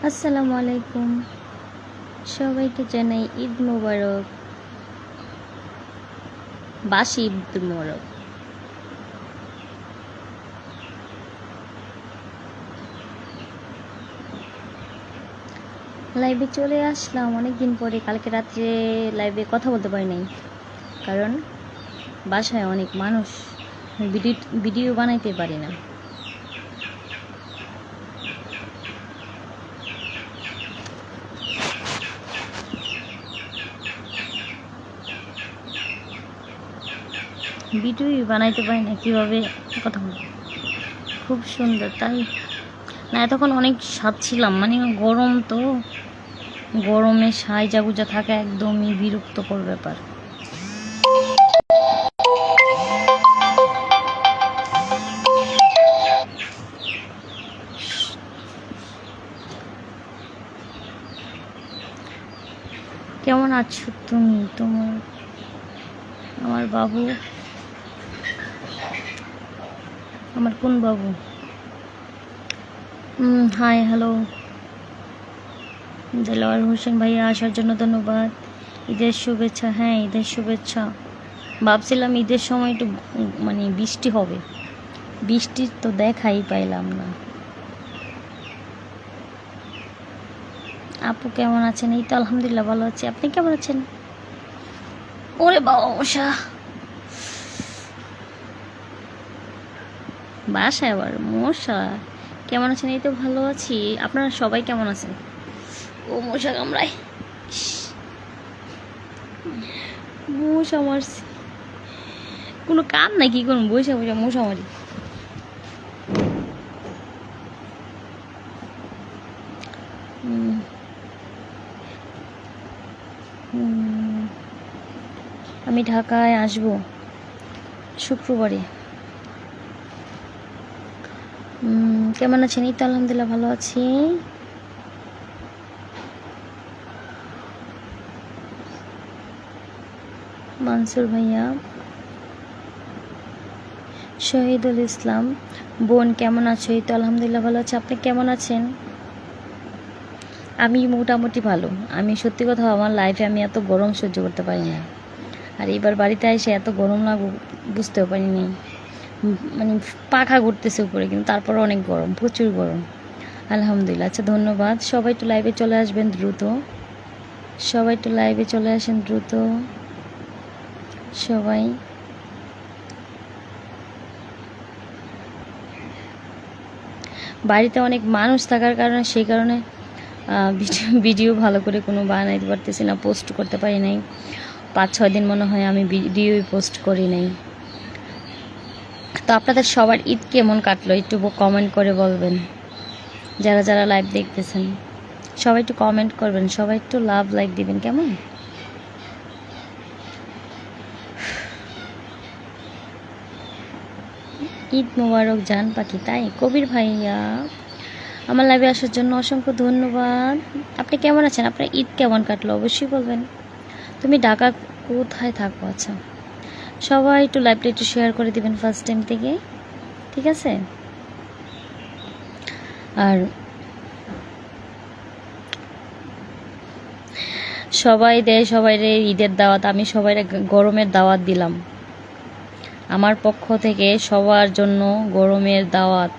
আসসালামু আলাইকুম, সবাইকে জানাই ঈদ মোবারক, বাসি ঈদ মোবারক। লাইভে চলে আসলাম অনেকদিন পরে। কালকে রাত্রে লাইভে কথা বলতে পারি নাই, কারণ বাসায় অনেক মানুষ, ভিডিও বানাইতে পারি না। ভিডিওই বানাইতে পারি না, কীভাবে কথা বলবো। খুব সুন্দর তাই না, এতক্ষণ অনেক সাজছিলাম, মানে গরম তো, গরমে সাজা গুজা থাকা একদমই বিরক্তকর ব্যাপার। কেমন আছো তুমি? আমার বাবু, আমার কোন বাবু? High, hello. দেলোয়ার হোসেন ভাইয়া আসার জন্য ধন্যবাদ। ঈদের শুভেচ্ছা। হ্যাঁ, ঈদের শুভেচ্ছা। ভাবছিলাম ঈদের সময় একটু মানে বৃষ্টি হবে, বৃষ্টির তো দেখাই পাইলাম না। আপু কেমন আছেন? এই তো আলহামদুলিল্লাহ ভালো আছি। আপনি কেমন আছেন? ওরে বাবা, মশা বাসায় আবার মশা। কেমন আছেন? এই তো ভালো আছি। আপনারা সবাই কেমন আছেন? ও মশা কামড়ায়, মশা মারছি। কোনো কাম নাই, কি করুন, বসে বসে মশা মারি। আমি ঢাকায় আসব শুক্রবারে। কেমন আছেন? এই তো আলহামদুলিল্লাহ ভালো আছি। মানসুর ভাইয়া, শহীদুল ইসলাম বোন কেমন আছো? এই তো আলহামদুলিল্লাহ ভালো আছে। আপনি কেমন আছেন? আমি মোটামুটি ভালো। আমি সত্যি কথা, আমার লাইফে আমি এত গরম সহ্য করতে পারি না, আর এবার বাড়িতে এসে এত গরম লাগবে বুঝতেও পারিনি। মানে পাখা ঘুরতেছে উপরে, কিন্তু তারপরে অনেক গরম, প্রচুর গরম। আলহামদুলিল্লাহ। আচ্ছা, ধন্যবাদ। সবাই একটু লাইভে চলে আসবেন দ্রুত, সবাই একটু লাইভে চলে আসেন দ্রুত সবাই। বাড়িতে অনেক মানুষ থাকার কারণে, সেই কারণে ভিডিও ভালো করে কোনো বানাইতে পারতেছি না, পোস্ট করতে পারি নাই। 5-6 দিন মনে হয় আমি ভিডিওই পোস্ট করি নাই। তো আপনাদের সবার ঈদ কেমন কাটলো একটু কমেন্ট করে বলবেন। যারা যারা লাইভ দেখতেছেন সবাই একটু কমেন্ট করবেন, সবাই একটু লাভ লাইক দিবেন, কেমন? ঈদ মোবারক জান পাখি। তাই কবির ভাইয়া, আমার লাইভে আসার জন্য অসংখ্য ধন্যবাদ। আপনি কেমন আছেন? আপনার ঈদ কেমন কাটলো অবশ্যই বলবেন। তুমি ঢাকা কোথায় থাকো? আচ্ছা, সবাই একটু লাইভটা একটু শেয়ার করে দিবেন ফার্স্ট টাইম থেকে, ঠিক আছে? আর সবাই দেয় সবাইরে ঈদের দাওয়াত, আমি সবাইরে গরমের দাওয়াত দিলাম। আমার পক্ষ থেকে সবার জন্য গরমের দাওয়াত।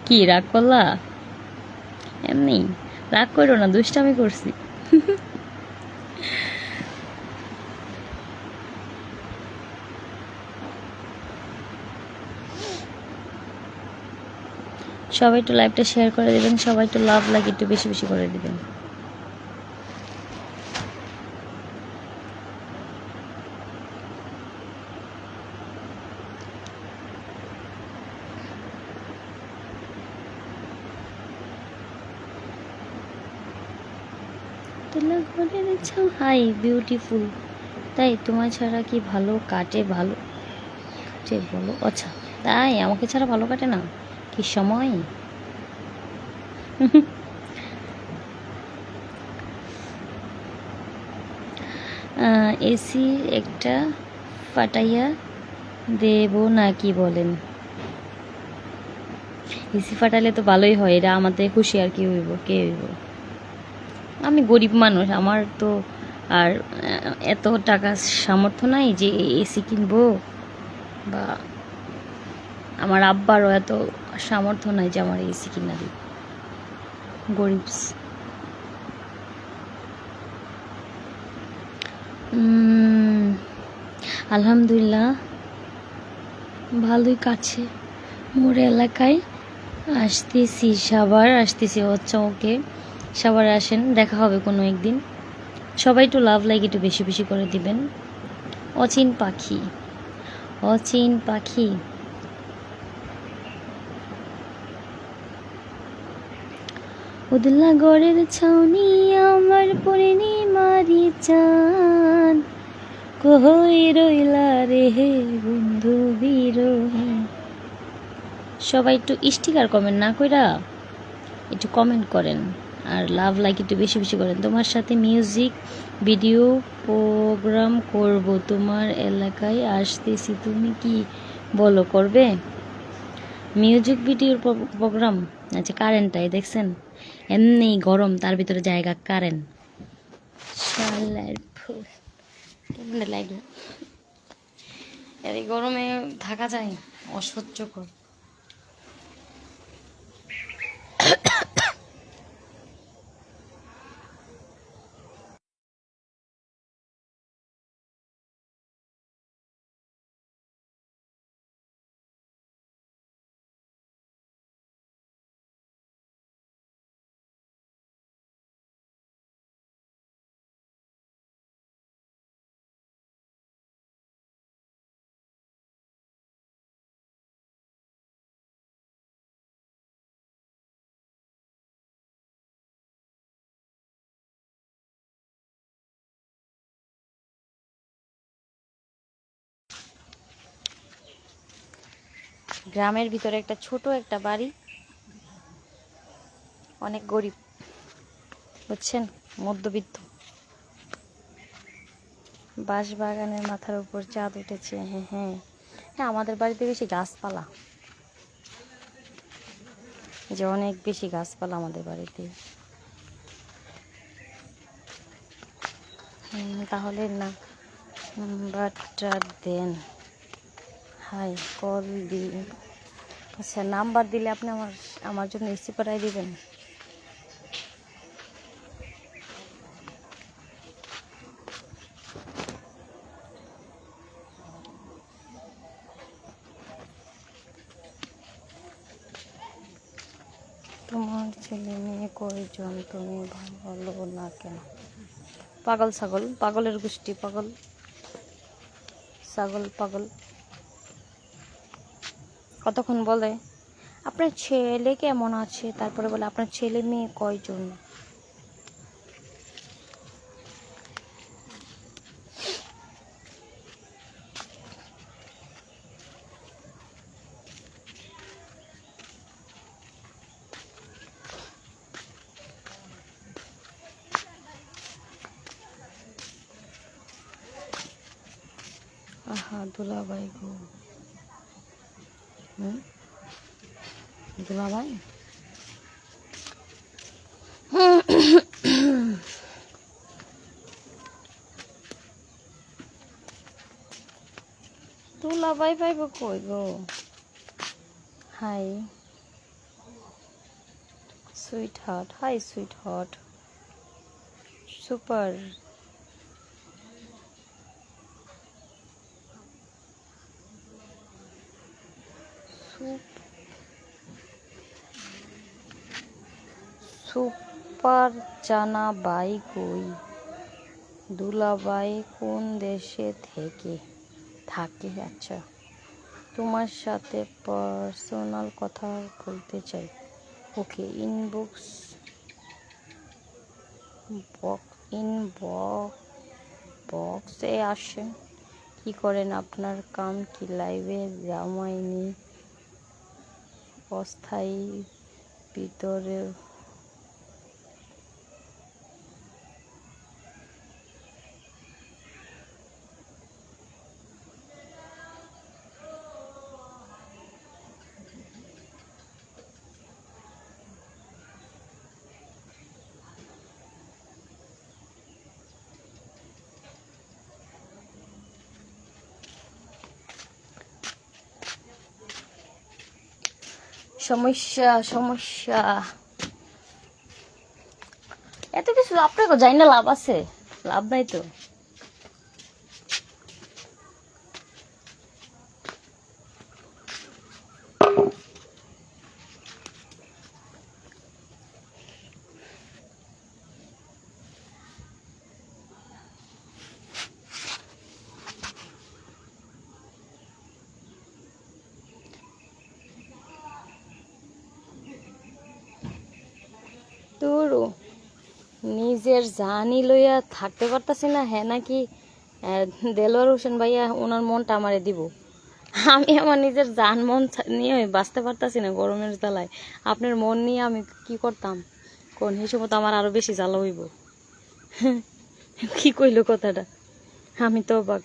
কি রাগ করলা? এমনি রাগ করো না, দুষ্টামি করছি। সবাই একটু লাইভটা শেয়ার করে দেবেন, সবাই একটু লাভ লাগে একটু বেশি বেশি করে দেবেন। Hi beautiful. তাই তোমার ছাড়া কি ভালো কাটে? ভালো কাটে বলো। আচ্ছা, তাই আমাকে ছাড়া ভালো কাটে না? কি সময়! এসি একটা ফাটাইয়া দেব না কি বলেন? এসি ফাটালে তো ভালোই হয়, এটা আমাদের খুশি আর কি হইব, কে হইব। আমি গরিব মানুষ, আমার তো আর এত টাকা সামর্থ্য নাই যে এসি কিনবো, বা আমার আব্বারও এত সামর্থ্য নাই যে আমার এসি কিনা দিই, গরিব। আলহামদুলিল্লাহ ভালোই কাছে। মোর এলাকায় আসতেছি, সাভার আসতেছি। আচ্ছা ওকে, সাভারে আসেন, দেখা হবে কোনো একদিন। সবাই একটু লাভ লাইক একটু বেশি বেশি করে দিবেন। অচিন পাখি, অচিন পাখি। উদলা গড়ের ছাউনি আমার পূর্ণিমারি চাঁদ, কই রইলা রে হে বন্ধু বিরহীন। সবাই একটু স্টিকার কমেন্ট না কইরা একটু কমেন্ট করেন, আর লাভ লাইক একটু বেশি বেশি করেন। তোমার সাথে মিউজিক ভিডিও প্রোগ্রাম করব, তোমার এলাকায় আসতেছি, তুমি কি বলো, করবে মিউজিক ভিডিওর প্রোগ্রাম? আচ্ছা, কারেন্টটাই দেখছেন, এমনি গরম, তার ভিতরে জায়গা কারেন্ট। শালার ফুল কেমনে লাগে, এই গরমে থাকা যায়, অসহ্যকর। গ্রামের ভিতরে একটা ছোট একটা বাড়ি, অনেক গরিব, বুঝছেন, মধ্যবিত্ত। বাঁশ বাগানের মাথার উপর চাঁদ উঠেছে। হ্যাঁ হ্যাঁ হ্যাঁ, আমাদের বাড়িতে বেশি গাছপালা, যে অনেক বেশি গাছপালা আমাদের বাড়িতে। তাহলে না নাম্বারটা দেন, হাই কল দি। আচ্ছা, নাম্বার দিলে আপনি আমার জন্য এসি পাঠাই দিবেন। তোমার ছেলে মেয়ে কয়জন, তুমি ভালো না কেন? পাগল ছাগল, পাগলের গোষ্ঠী, পাগল ছাগল, পাগল। কতক্ষণ বলে আপনার ছেলে কেমন আছে, তারপরে বলে আপনার ছেলে মেয়ে কয়জন। আহা দুলাভাই গো, দুলাভাই দুলাভাই পাইব কই গো? Hi sweet heart, hi sweet heart, super. Super জানা বাই কই? দুলাভাই কোন দেশে থেকে থাকে? আচ্ছা, তোমার সাথে পার্সোনাল কথা বলতে চাই। ওকে, ইনবক্স বক্সে আসেন। কি করেন আপনার কাম কি? লাইভে জামাইনি অস্থায়ী ভিতরে সমস্যা সমস্যা এত কিছু আপনাকে জানি না লাভ আছে, লাভ নাই তো। তোর নিজের জানি লইয়া থাকতে পারতাছি না, হ্যাঁ নাকি দেলোয়ার হোসেন ভাইয়া ওনার মনটা আমারে দিব। আমি আমার নিজের জান মন নিয়ে বাঁচতে পারতাছি না গরমের জ্বালায়। আপনার মন নিয়ে আমি কি করতাম কোন, এই সময় তো আমার আরো বেশি জ্বালা হইব। কি কইল কথাটা, আমি তো অবাক।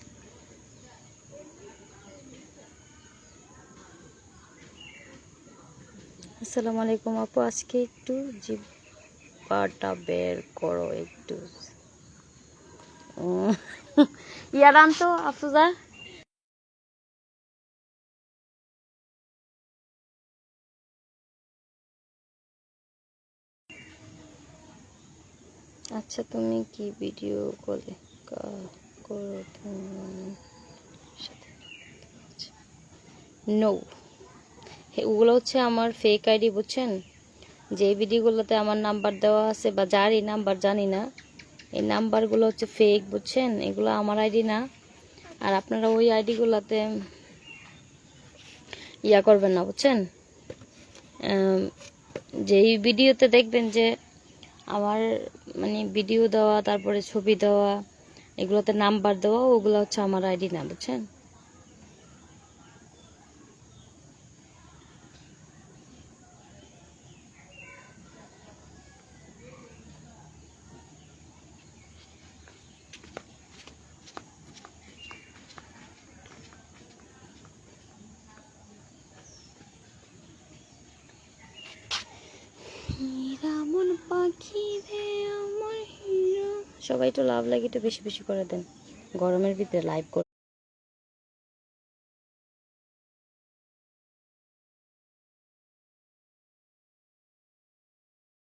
আসসালামু আলাইকুম আপু, আজকে একটু জিব্বাটা বের করো একটু। ইয়ার আনতো আফরোজা। আচ্ছা তুমি কি ভিডিও কলে করো তোমার সাথে? নো, ওগুলো হচ্ছে আমার ফেক আইডি, বুঝছেন? যে ভিডিওগুলোতে আমার নাম্বার দেওয়া আছে বা যার এই নাম্বার জানি না, এই নাম্বারগুলো হচ্ছে ফেক, বুঝছেন? এগুলো আমার আইডি না। আর আপনারা ওই আইডিগুলোতে ইয়া করবেন না, বুঝছেন? যেই ভিডিওতে দেখবেন যে আমার মানে ভিডিও দেওয়া, তারপরে ছবি দেওয়া, এগুলোতে নাম্বার দেওয়া, ওগুলো হচ্ছে আমার আইডি না, বুঝছেন? রামন পাখি রে আমার হিরো। সবাই একটু লাভ লাগে একটু বেশি বেশি করে দেন, গরমের ভিতরে লাইভ করে।